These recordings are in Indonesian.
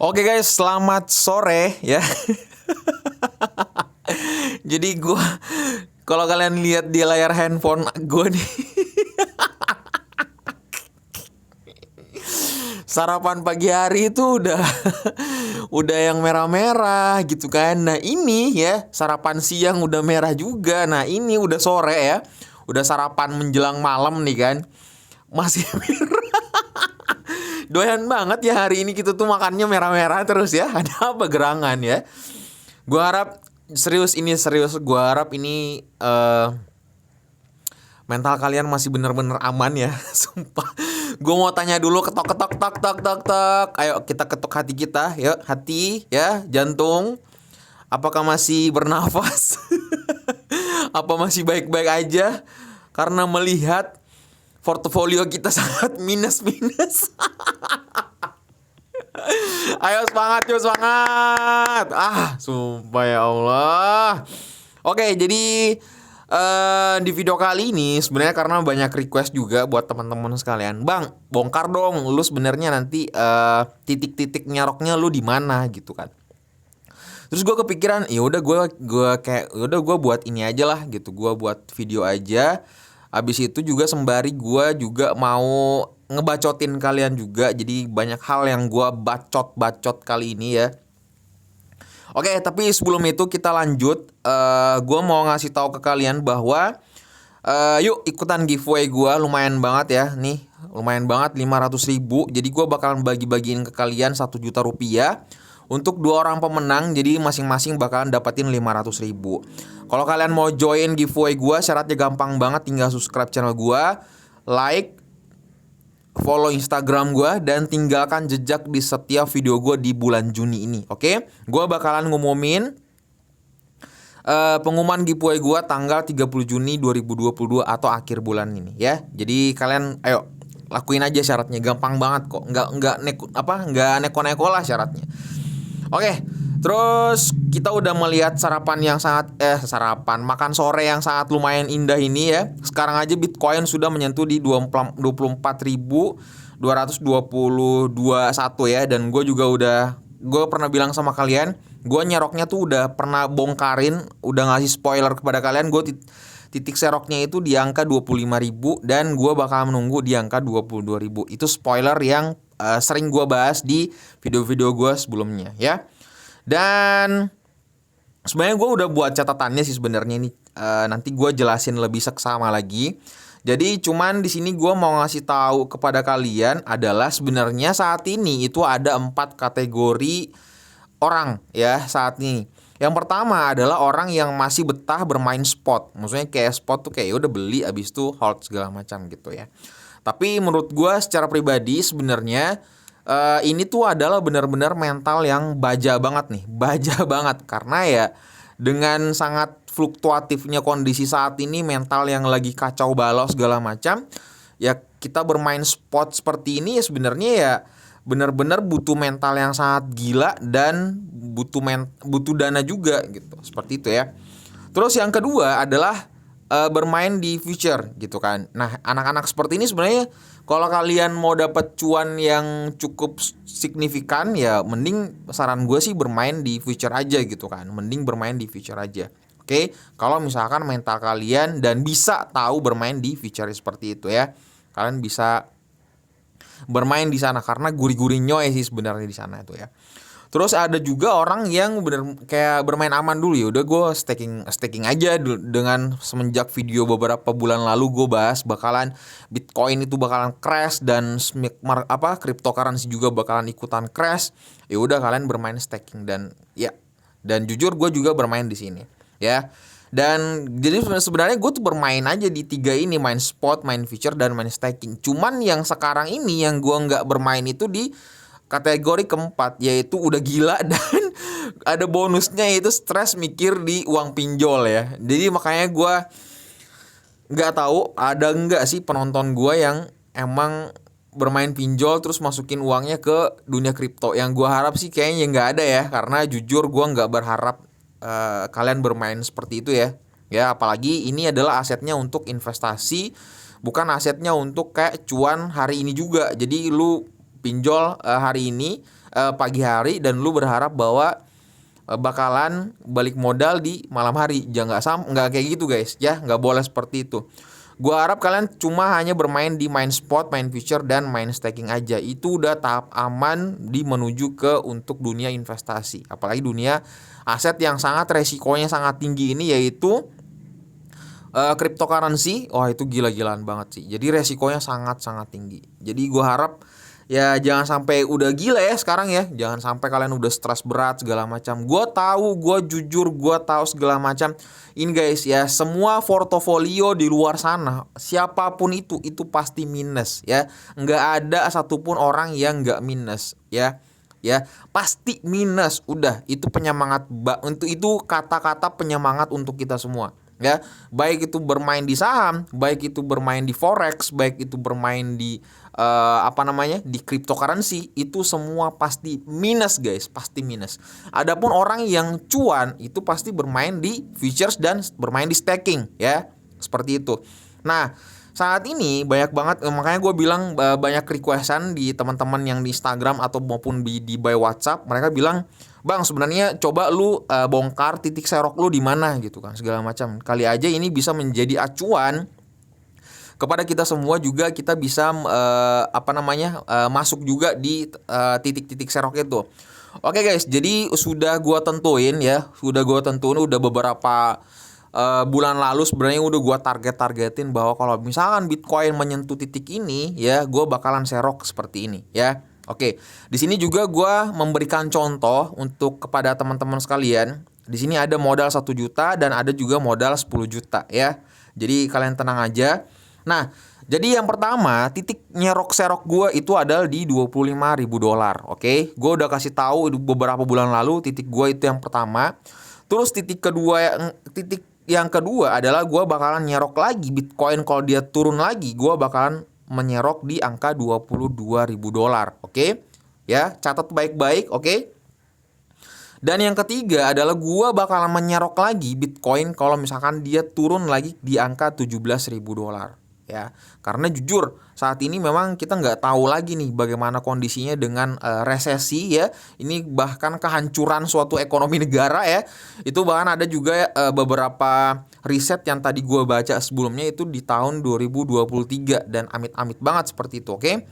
Oke guys, selamat sore ya. Jadi kalau kalian lihat di layar handphone gue nih, sarapan pagi hari itu udah udah yang merah-merah gitu kan. Nah ini ya sarapan siang udah merah juga. Nah ini udah sore ya, udah sarapan menjelang malam nih kan, masih merah. Doyan banget ya hari ini kita tuh makannya merah-merah terus ya. Ada apa gerangan ya? Gua harap serius. Gua harap ini mental kalian masih bener-bener aman ya. Sumpah. Gue mau tanya dulu, ketok ketok tok tok tok tok. Ayo kita ketuk hati kita, yuk hati ya, jantung. Apakah masih bernafas? Apa masih baik-baik aja? Karena melihat portofolio kita sangat minus-minus. Ayo semangat, yuk semangat. Sumpah ya Allah. Oke, jadi di video kali ini sebenarnya karena banyak request juga buat teman-teman sekalian. Bang, bongkar dong lu sebenarnya nanti titik-titik nyaroknya lu di mana gitu kan. Terus gue kepikiran, ya udah gue buat ini aja lah gitu. Gue buat video aja. Abis itu juga sembari gue juga mau ngebacotin kalian juga. Jadi banyak hal yang gue bacot kali ini ya. Oke, tapi sebelum itu kita lanjut. Gue mau ngasih tahu ke kalian bahwa yuk ikutan giveaway gue, lumayan banget ya. Nih, lumayan banget 500.000. Jadi gue bakalan bagi-bagiin ke kalian 1 juta rupiah untuk 2 orang pemenang. Jadi masing-masing bakalan dapatin 500.000. Kalau kalian mau join giveaway gue, syaratnya gampang banget. Tinggal subscribe channel gue, like, follow Instagram gue, dan tinggalkan jejak di setiap video gue di bulan Juni ini. Oke? Gue bakalan ngumumin pengumuman giveaway gue tanggal 30 Juni 2022 atau akhir bulan ini ya. Jadi kalian ayo lakuin aja syaratnya, gampang banget kok. Nggak neko-neko lah syaratnya. Oke. Terus kita udah melihat makan sore yang sangat lumayan indah ini ya. Sekarang aja Bitcoin sudah menyentuh di 24.221 ya. Dan gue pernah bilang sama kalian, gue nyeroknya tuh udah pernah bongkarin, udah ngasih spoiler kepada kalian. Gue titik seroknya itu di angka 25.000 dan gue bakal menunggu di angka 22.000. Itu spoiler yang sering gue bahas di video-video gue sebelumnya ya. Dan sebenarnya gue udah buat catatannya sih sebenarnya ini. Nanti gue jelasin lebih seksama lagi. Jadi cuman di sini gue mau ngasih tahu kepada kalian adalah sebenarnya saat ini itu ada 4 kategori orang ya saat ini. Yang pertama adalah orang yang masih betah bermain spot. Maksudnya kayak spot tuh kayak udah beli abis itu hold segala macam gitu ya. Tapi menurut gue secara pribadi sebenarnya ini tuh adalah benar-benar mental yang baja banget nih. Baja banget karena ya dengan sangat fluktuatifnya kondisi saat ini, mental yang lagi kacau balau segala macam, ya kita bermain spot seperti ini ya sebenarnya ya benar-benar butuh mental yang sangat gila dan butuh dana juga gitu. Seperti itu ya. Terus yang kedua adalah bermain di future gitu kan. Nah, anak-anak seperti ini sebenarnya kalau kalian mau dapat cuan yang cukup signifikan ya mending saran gue sih bermain di future aja gitu kan. Mending bermain di future aja. Oke, kalau misalkan mental kalian dan bisa tahu bermain di future seperti itu ya. Kalian bisa bermain di sana karena gurih-gurih nyoy sih sebenarnya di sana itu ya. Terus ada juga orang yang bener kayak bermain aman dulu, ya udah gue staking aja dengan semenjak video beberapa bulan lalu gue bahas bakalan Bitcoin itu bakalan crash dan cryptocurrency juga bakalan ikutan crash. Ya udah kalian bermain staking dan jujur gue juga bermain di sini ya. Dan jadi sebenarnya gue tuh bermain aja di 3 ini, main spot, main future, dan main staking. Cuman yang sekarang ini yang gue nggak bermain itu di kategori keempat, yaitu udah gila dan ada bonusnya yaitu stres mikir di uang pinjol ya. Jadi makanya gue nggak tahu ada nggak sih penonton gue yang emang bermain pinjol terus masukin uangnya ke dunia kripto. Yang gue harap sih kayaknya nggak ada ya, karena jujur gue nggak berharap kalian bermain seperti itu ya. Ya apalagi ini adalah asetnya untuk investasi, bukan asetnya untuk kayak cuan hari ini juga. Jadi lu pinjol hari ini pagi hari dan lu berharap bahwa bakalan balik modal di malam hari. Jangan nggak kayak gitu guys ya, nggak boleh seperti itu. Gua harap kalian cuma hanya bermain di main spot, main future dan main staking aja. Itu udah tahap aman di menuju ke untuk dunia investasi. Apalagi dunia aset yang sangat resikonya sangat tinggi ini, yaitu cryptocurrency. Wah, itu gila-gilaan banget sih. Jadi resikonya sangat-sangat tinggi. Jadi gua harap ya jangan sampai udah gila ya sekarang ya. Jangan sampai kalian udah stres berat segala macam. Gua tahu, gua jujur, gua tahu segala macam. Ini guys ya, semua portofolio di luar sana, siapapun itu pasti minus ya. Nggak ada satupun orang yang nggak minus ya. Ya, pasti minus. Udah, itu penyemangat untuk itu kata-kata penyemangat untuk kita semua. Ya, baik itu bermain di saham, baik itu bermain di forex, baik itu bermain di di cryptocurrency, itu semua pasti minus guys, pasti minus. Adapun orang yang cuan itu pasti bermain di futures dan bermain di staking ya, seperti itu. Nah, saat ini banyak banget, makanya gue bilang banyak requestan di teman-teman yang di Instagram atau maupun di by WhatsApp. Mereka bilang, bang sebenarnya coba lu bongkar titik serok lu di mana gitu kan, segala macam. Kali aja ini bisa menjadi acuan kepada kita semua juga, kita bisa masuk juga di titik-titik serok itu. Oke guys, jadi sudah gua tentuin udah beberapa bulan lalu sebenarnya udah gua targetin bahwa kalau misalkan Bitcoin menyentuh titik ini ya, gua bakalan serok seperti ini ya. Oke, di sini juga gua memberikan contoh untuk kepada teman-teman sekalian. Di sini ada modal 1 juta dan ada juga modal 10 juta ya. Jadi kalian tenang aja. Nah, jadi yang pertama titik nyerok serok gue itu adalah di $25.000. Oke, gue udah kasih tahu beberapa bulan lalu titik gue itu yang pertama. Terus titik yang kedua adalah gue bakalan nyerok lagi Bitcoin kalau dia turun lagi, gue bakalan menyerok di angka $22.000. Oke, ya catat baik-baik. Oke. Dan yang ketiga adalah gue bakalan menyerok lagi Bitcoin kalau misalkan dia turun lagi di angka $17.000 ya. Karena jujur saat ini memang kita nggak tahu lagi nih bagaimana kondisinya dengan resesi ya. Ini bahkan kehancuran suatu ekonomi negara ya. Itu bahkan ada juga beberapa riset yang tadi gue baca sebelumnya itu di tahun 2023 dan amit-amit banget seperti itu. Oke.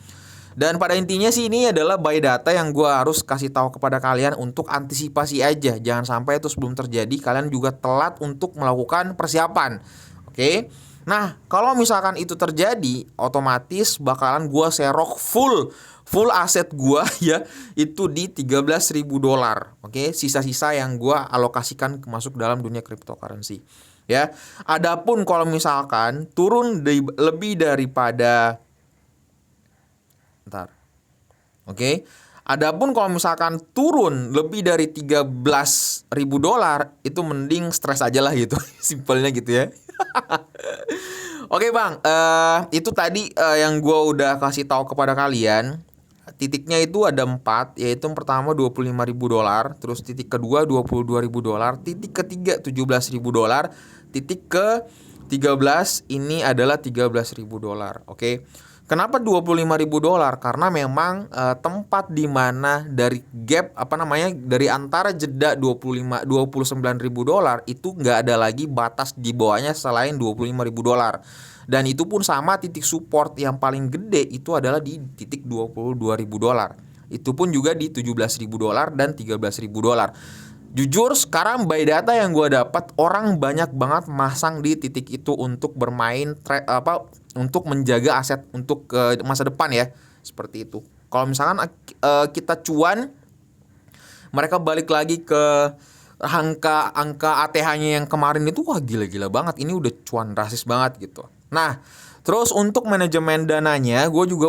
Dan pada intinya sih ini adalah buy data yang gue harus kasih tahu kepada kalian untuk antisipasi aja. Jangan sampai itu sebelum terjadi kalian juga telat untuk melakukan persiapan. Oke. Nah, kalau misalkan itu terjadi, otomatis bakalan gue serok full aset gue ya, itu di $13.000. Oke, sisa-sisa yang gue alokasikan masuk dalam dunia cryptocurrency. Ya, adapun kalau misalkan turun lebih daripada Oke. Adapun kalau misalkan turun lebih dari $13.000, itu mending stres aja lah gitu. Simpelnya gitu ya. Oke bang, itu tadi yang gue udah kasih tahu kepada kalian. Titiknya itu ada 4, yaitu yang pertama $25.000, terus titik kedua $22.000, titik ketiga $17.000, titik ke 13 ini adalah $13.000. Oke. Kenapa $25.000? Karena memang tempat di mana dari gap dari antara jeda $29.000 itu nggak ada lagi batas di bawahnya selain $25.000. Dan itu pun sama, titik support yang paling gede itu adalah di titik $22.000. Itu pun juga di $17.000 dan $13.000. Jujur sekarang by data yang gue dapat, orang banyak banget masang di titik itu untuk bermain untuk menjaga aset untuk masa depan ya, seperti itu. Kalau misalkan kita cuan, mereka balik lagi ke angka ATH-nya yang kemarin itu, wah gila-gila banget, ini udah cuan drastis banget gitu. Nah, terus untuk manajemen dananya, gue juga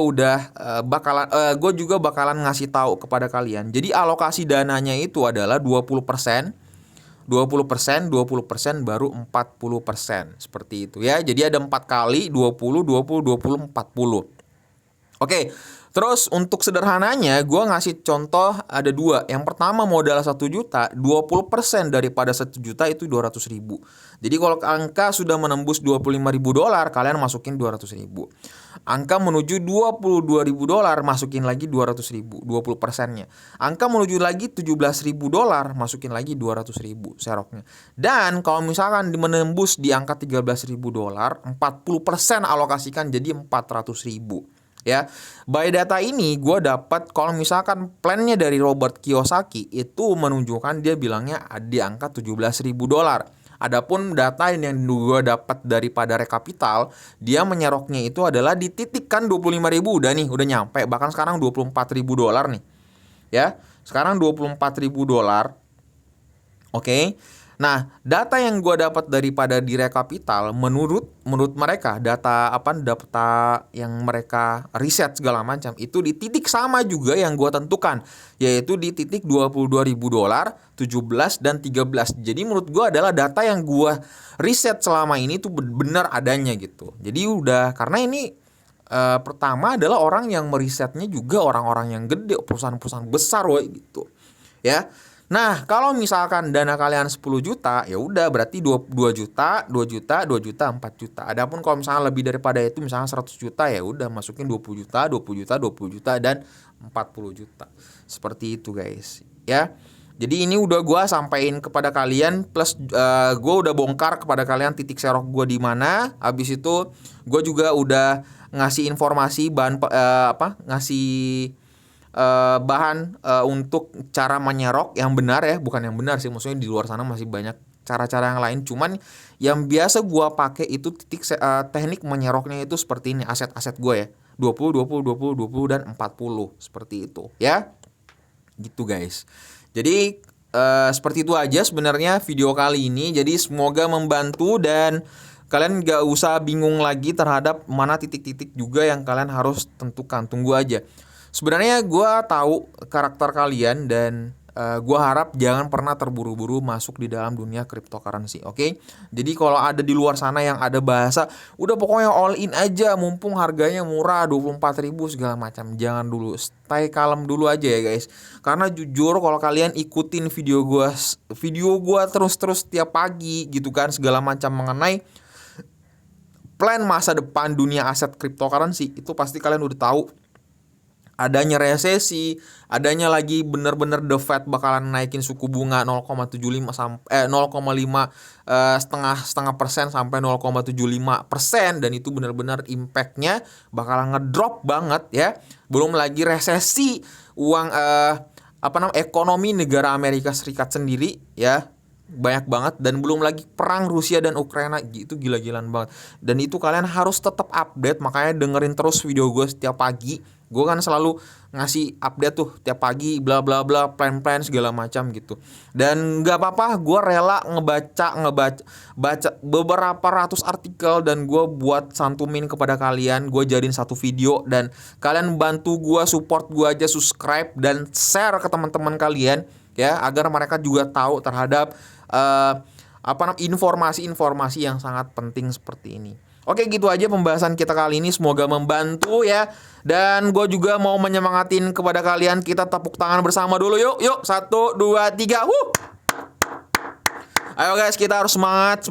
bakalan ngasih tahu kepada kalian. Jadi alokasi dananya itu adalah 20%, 20%, baru 40%, seperti itu ya. Jadi ada 4 kali 20, 20, 20, 40. Oke, Terus untuk sederhananya gue ngasih contoh ada dua. Yang pertama modal 1 juta, 20% daripada 1 juta itu 200 ribu. Jadi kalau angka sudah menembus 25 ribu dolar, kalian masukin 200 ribu. Angka menuju 22 ribu dolar, masukin lagi 200 ribu, 20%-nya. Angka menuju lagi 17 ribu dolar, masukin lagi 200 ribu seroknya. Dan kalau misalkan menembus di angka 13 ribu dolar, 40% alokasikan jadi 400 ribu. Ya, by data ini gue dapat kalau misalkan plannya dari Robert Kiyosaki itu menunjukkan dia bilangnya di angka 17 ribu dolar. Adapun data yang gue dapat daripada Rekapital, dia menyeroknya itu adalah di titik kan 25 ribu udah nih, udah nyampe. Bahkan sekarang 24 ribu dolar nih. Ya, sekarang 24 ribu dolar. Oke. Nah, data yang gue dapat daripada di Rekapital, menurut mereka data yang mereka riset segala macam itu di titik sama juga yang gue tentukan, yaitu di titik 22 ribu dolar, 17 dan 13. Jadi menurut gue adalah data yang gue riset selama ini tuh benar adanya gitu. Jadi udah, karena ini pertama adalah orang yang merisetnya juga orang-orang yang gede, perusahaan-perusahaan besar woy gitu. Ya. Nah, kalau misalkan dana kalian 10 juta, ya udah berarti 2 juta, 2 juta, 2 juta, 4 juta. Adapun kalau misalnya lebih daripada itu, misalnya 100 juta, ya udah masukin 20 juta, 20 juta, 20 juta, dan 40 juta. Seperti itu guys, ya. Jadi ini udah gue sampaikan kepada kalian, plus gue udah bongkar kepada kalian titik serok gue di mana. Habis itu gue juga udah ngasih informasi bahan untuk cara menyerok yang benar ya, bukan yang benar sih, maksudnya di luar sana masih banyak cara-cara yang lain. Cuman yang biasa gua pakai itu teknik menyeroknya itu seperti ini, aset-aset gue ya, 20 20 20 20 dan 40 seperti itu ya. Gitu guys. Jadi seperti itu aja sebenarnya video kali ini. Jadi semoga membantu dan kalian gak usah bingung lagi terhadap mana titik-titik juga yang kalian harus tentukan. Tunggu aja. Sebenarnya gue tahu karakter kalian dan gue harap jangan pernah terburu-buru masuk di dalam dunia cryptocurrency, oke? Jadi kalau ada di luar sana yang ada bahasa, udah pokoknya all in aja, mumpung harganya murah 24 ribu segala macam. Jangan dulu, stay kalem dulu aja ya guys. Karena jujur kalau kalian ikutin video gue terus tiap pagi gitu kan, segala macam mengenai plan masa depan dunia aset cryptocurrency, itu pasti kalian udah tahu. Adanya resesi, adanya lagi bener-bener The Fed bakalan naikin suku bunga 0,75 sampai 0,5 setengah persen sampai 0,75%, dan itu bener-bener impactnya bakalan ngedrop banget ya. Belum lagi resesi uang ekonomi negara Amerika Serikat sendiri ya, banyak banget, dan belum lagi perang Rusia dan Ukraina, itu gila-gilaan banget. Dan itu kalian harus tetap update, makanya dengerin terus video gue setiap pagi. Gue kan selalu ngasih update tuh tiap pagi, bla bla bla, plan-plan segala macam gitu. Dan nggak apa-apa, gue rela baca beberapa ratus artikel dan gue buat santumin kepada kalian. Gue jadiin satu video dan kalian bantu gue, support gue aja, subscribe dan share ke teman-teman kalian ya, agar mereka juga tahu terhadap informasi-informasi yang sangat penting seperti ini. Oke, gitu aja pembahasan kita kali ini, semoga membantu ya. Dan gue juga mau menyemangatin kepada kalian, kita tepuk tangan bersama dulu yuk. 1, 2, 3. Ayo guys, kita harus semangat.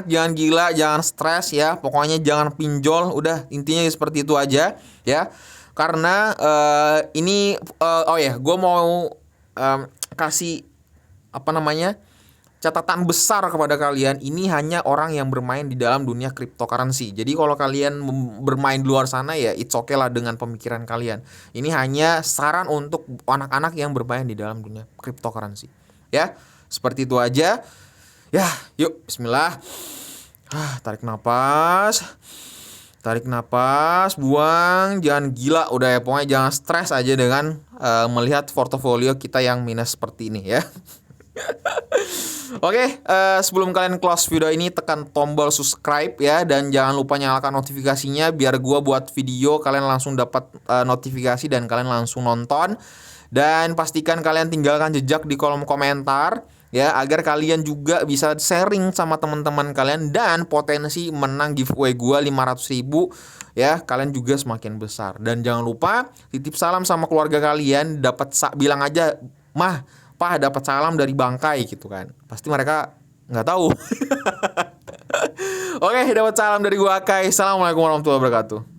Jangan gila, jangan stres ya. Pokoknya jangan pinjol. Udah, intinya seperti itu aja ya. Karena gue mau kasih catatan besar kepada kalian. Ini hanya orang yang bermain di dalam dunia cryptocurrency. Jadi kalau kalian bermain di luar sana ya it's okay lah dengan pemikiran kalian. Ini hanya saran untuk anak-anak yang bermain di dalam dunia cryptocurrency. Ya, seperti itu aja. Ya, yuk bismillah. Tarik napas, buang, jangan gila udah ya, pokoknya jangan stres aja dengan melihat portofolio kita yang minus seperti ini ya. Oke, sebelum kalian close video ini, tekan tombol subscribe ya, dan jangan lupa nyalakan notifikasinya biar gua buat video kalian langsung dapat notifikasi dan kalian langsung nonton. Dan pastikan kalian tinggalkan jejak di kolom komentar ya, agar kalian juga bisa sharing sama teman-teman kalian dan potensi menang giveaway gua 500.000 ya, kalian juga semakin besar. Dan jangan lupa titip salam sama keluarga kalian, bilang aja, "Mah, Pah, dapat salam dari Bangkai," gitu kan. Pasti mereka nggak tahu. Oke, dapat salam dari gua Akai. Assalamualaikum warahmatullahi wabarakatuh.